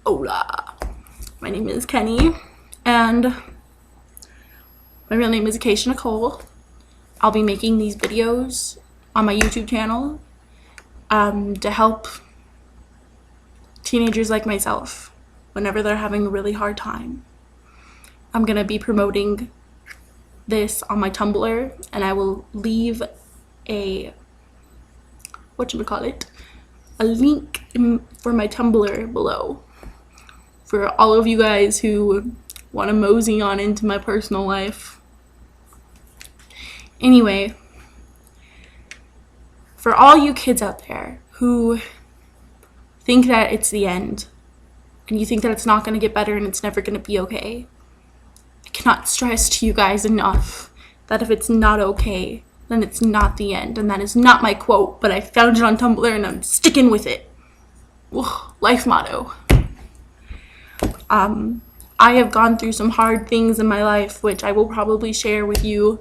Hola, my name is Kenny, and my real name is Acacia Nicole. I'll be making these videos on my YouTube channel to help teenagers like myself whenever they're having a really hard time. I'm gonna be promoting this on my Tumblr, and I will leave a link for my Tumblr below for all of you guys who want to mosey on into my personal life. Anyway, for all you kids out there who think that it's the end and you think that it's not going to get better and it's never going to be okay, I cannot stress to you guys enough that if it's not okay, then it's not the end. And that is not my quote, but I found it on Tumblr and I'm sticking with it. Ugh, life motto. I have gone through some hard things in my life, which I will probably share with you,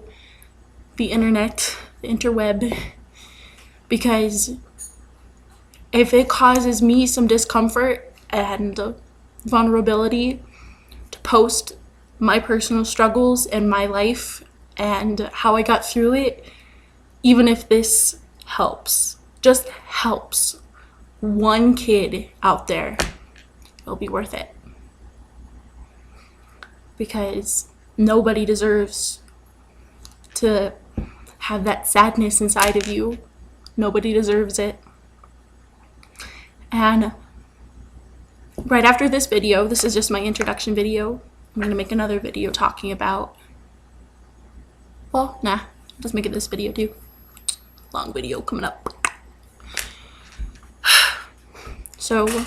the internet, the interweb, because if it causes me some discomfort and vulnerability to post my personal struggles and my life and how I got through it, even if this helps, just helps one kid out there, it'll be worth it. Because nobody deserves to have that sadness inside of you. Nobody deserves it. And right after this video, this is just my introduction video, I'm going to make another video talking about, just make it this video too. Long video coming up. So,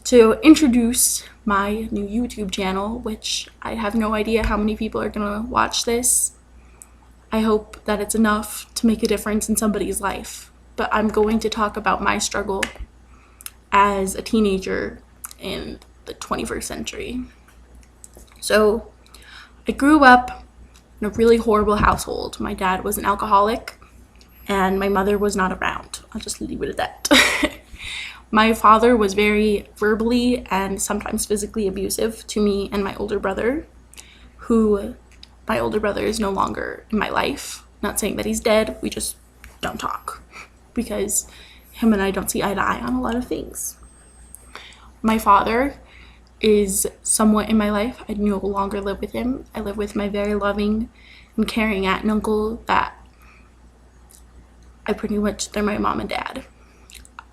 to introduce my new YouTube channel, which I have no idea how many people are gonna watch this. I hope that it's enough to make a difference in somebody's life. But I'm going to talk about my struggle as a teenager in the 21st century. So, I grew up in a really horrible household. My dad was an alcoholic and my mother was not around. I'll just leave it at that. My father was very verbally and sometimes physically abusive to me and my older brother, my older brother is no longer in my life. Not saying that he's dead, we just don't talk because him and I don't see eye to eye on a lot of things. My father is somewhat in my life. I no longer live with him. I live with my very loving and caring aunt and uncle that they're my mom and dad.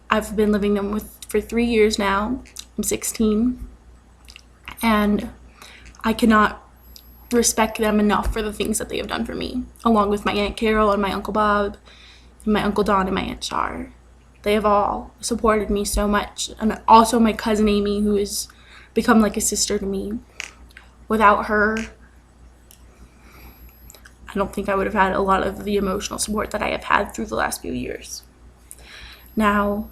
I've been living them for 3 years now. I'm 16, and I cannot respect them enough for the things that they have done for me, along with my Aunt Carol and my Uncle Bob, and my Uncle Don and my Aunt Char. They have all supported me so much, and also my cousin Amy, who has become like a sister to me. Without her, I don't think I would have had a lot of the emotional support that I have had through the last few years. Now,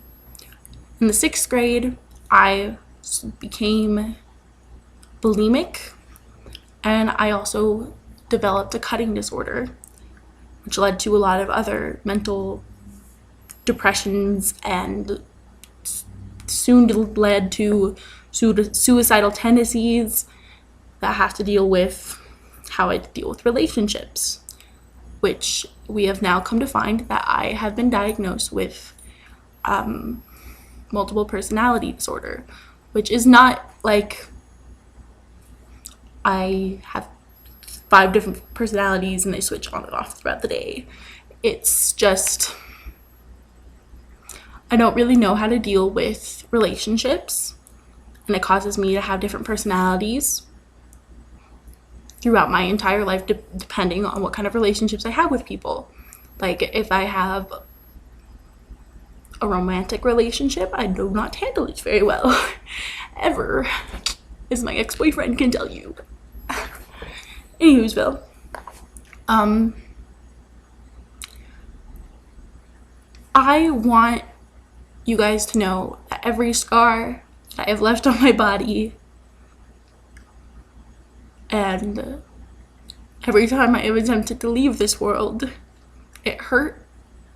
in the 6th grade, I became bulimic, and I also developed a cutting disorder, which led to a lot of other mental depressions and soon led to suicidal tendencies that have to deal with how I deal with relationships, which we have now come to find that I have been diagnosed with multiple personality disorder, which is not like I have 5 different personalities and they switch on and off throughout the day. It's just I don't really know how to deal with relationships, and it causes me to have different personalities throughout my entire life, depending on what kind of relationships I have with people. Like, if I have a romantic relationship, I do not handle it very well. Ever. As my ex-boyfriend can tell you. Anywho'sville. I want you guys to know that every scar that I have left on my body and every time I have attempted to leave this world, it hurt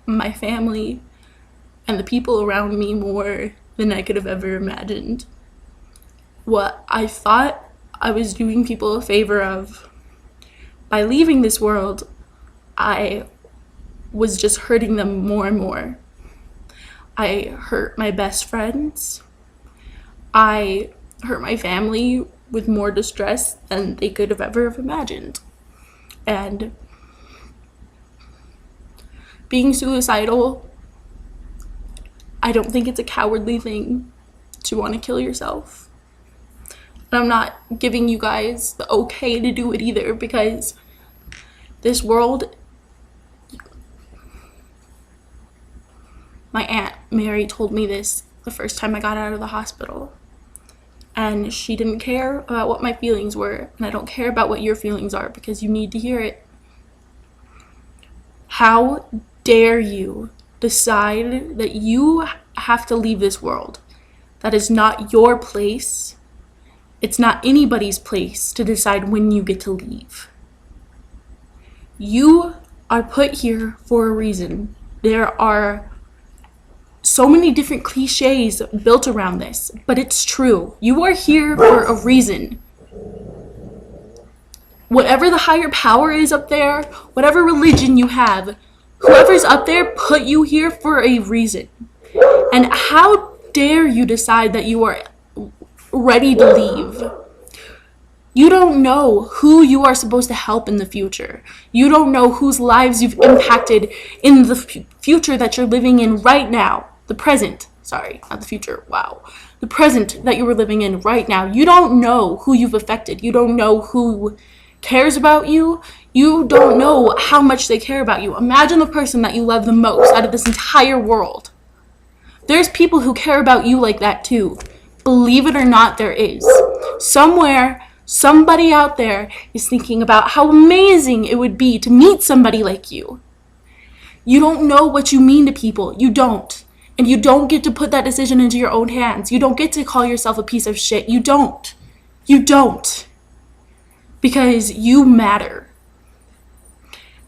my family and the people around me more than I could have ever imagined. What I thought I was doing people a favor of by leaving this world, I was just hurting them more and more. I hurt my best friends. I hurt my family with more distress than they could have ever imagined. And being suicidal, I don't think it's a cowardly thing to want to kill yourself. And I'm not giving you guys the okay to do it either, because this world, my Aunt Mary told me this the first time I got out of the hospital. And she didn't care about what my feelings were, and I don't care about what your feelings are because you need to hear it. How dare you decide that you have to leave this world? That is not your place. It's not anybody's place to decide when you get to leave. You are put here for a reason. There are so many different cliches built around this, but it's true. You are here for a reason. Whatever the higher power is up there, whatever religion you have, whoever's up there put you here for a reason. And how dare you decide that you are ready to leave? You don't know who you are supposed to help in the future. You don't know whose lives you've impacted in the future that you're living in right now. The present. Sorry, not the future. Wow. The present that you were living in right now. You don't know who you've affected. You don't know who cares about you. You don't know how much they care about you. Imagine the person that you love the most out of this entire world. There's people who care about you like that too. Believe it or not, there is. Somewhere, somebody out there is thinking about how amazing it would be to meet somebody like you. You don't know what you mean to people. You don't. And you don't get to put that decision into your own hands. You don't get to call yourself a piece of shit. You don't. You don't. Because you matter.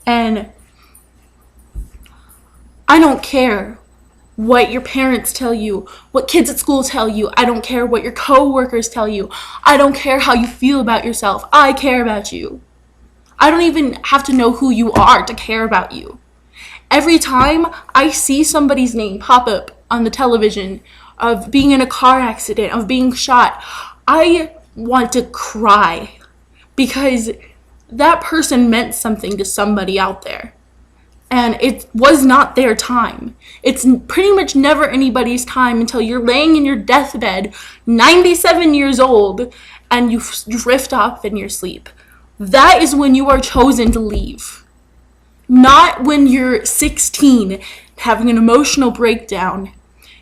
And I don't care what your parents tell you, what kids at school tell you. I don't care what your co-workers tell you. I don't care how you feel about yourself. I care about you. I don't even have to know who you are to care about you. Every time I see somebody's name pop up on the television of being in a car accident, of being shot, I want to cry because that person meant something to somebody out there. And it was not their time. It's pretty much never anybody's time until you're laying in your deathbed, 97 years old, and you drift off in your sleep. That is when you are chosen to leave. Not when you're 16, having an emotional breakdown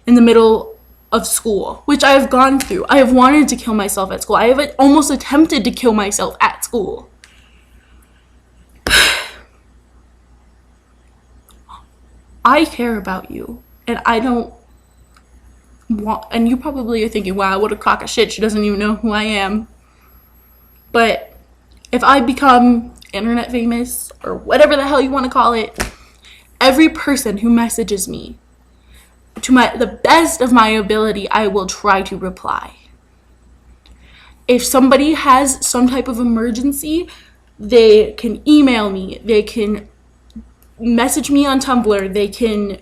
in the middle of school, which I have gone through. I have wanted to kill myself at school. I have almost attempted to kill myself at school. I care about you, and I don't want, and you probably are thinking, wow, what a crock of shit, she doesn't even know who I am. But if I become internet famous, or whatever the hell you want to call it, every person who messages me, to the best of my ability, I will try to reply. If somebody has some type of emergency, they can email me, they can message me on Tumblr, they can,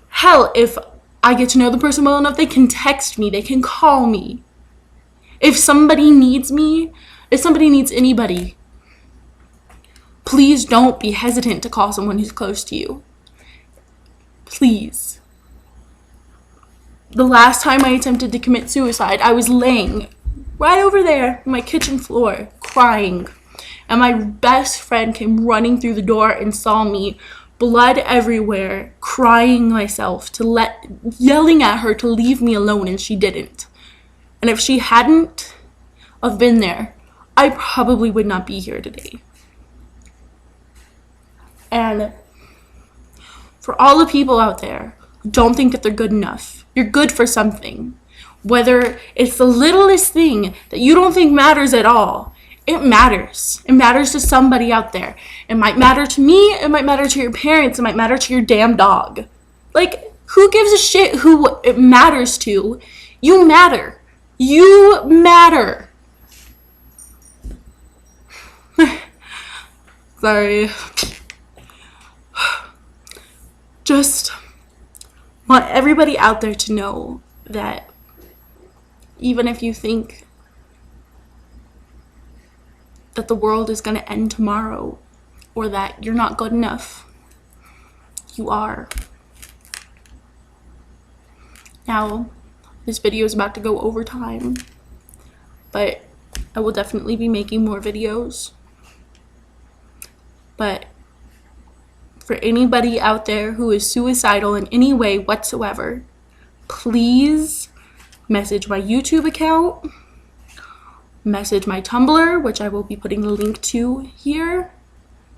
hell, if I get to know the person well enough, they can text me, they can call me. If somebody needs me, if somebody needs anybody, please don't be hesitant to call someone who's close to you. Please. The last time I attempted to commit suicide, I was laying right over there on my kitchen floor, crying. And my best friend came running through the door and saw me, blood everywhere, crying myself, yelling at her to leave me alone, and she didn't. And if she hadn't have been there, I probably would not be here today. And for all the people out there who don't think that they're good enough, you're good for something. Whether it's the littlest thing that you don't think matters at all, it matters. It matters to somebody out there. It might matter to me, it might matter to your parents, it might matter to your damn dog. Like, Who gives a shit who it matters to? You matter. You matter. Sorry. Just want everybody out there to know that even if you think that the world is going to end tomorrow or that you're not good enough, you are. Now, this video is about to go over time, but I will definitely be making more videos. But for anybody out there who is suicidal in any way whatsoever, please message my YouTube account, message my Tumblr, which I will be putting the link to here.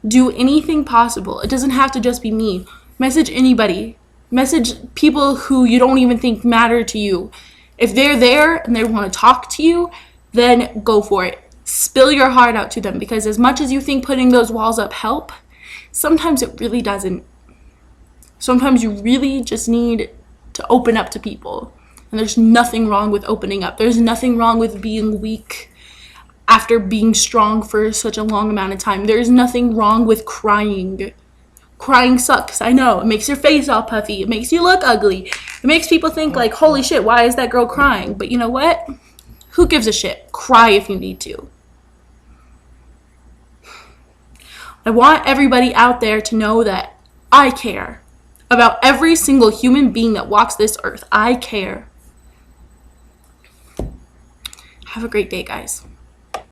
Do anything possible. It doesn't have to just be me. Message anybody. Message people who you don't even think matter to you. If they're there and they want to talk to you, then go for it. Spill your heart out to them, because as much as you think putting those walls up help, sometimes it really doesn't. Sometimes you really just need to open up to people. And there's nothing wrong with opening up. There's nothing wrong with being weak after being strong for such a long amount of time. There's nothing wrong with crying. Crying sucks, I know. It makes your face all puffy. It makes you look ugly. It makes people think like, holy shit, why is that girl crying? But you know what? Who gives a shit? Cry if you need to. I want everybody out there to know that I care about every single human being that walks this earth. I care. Have a great day, guys.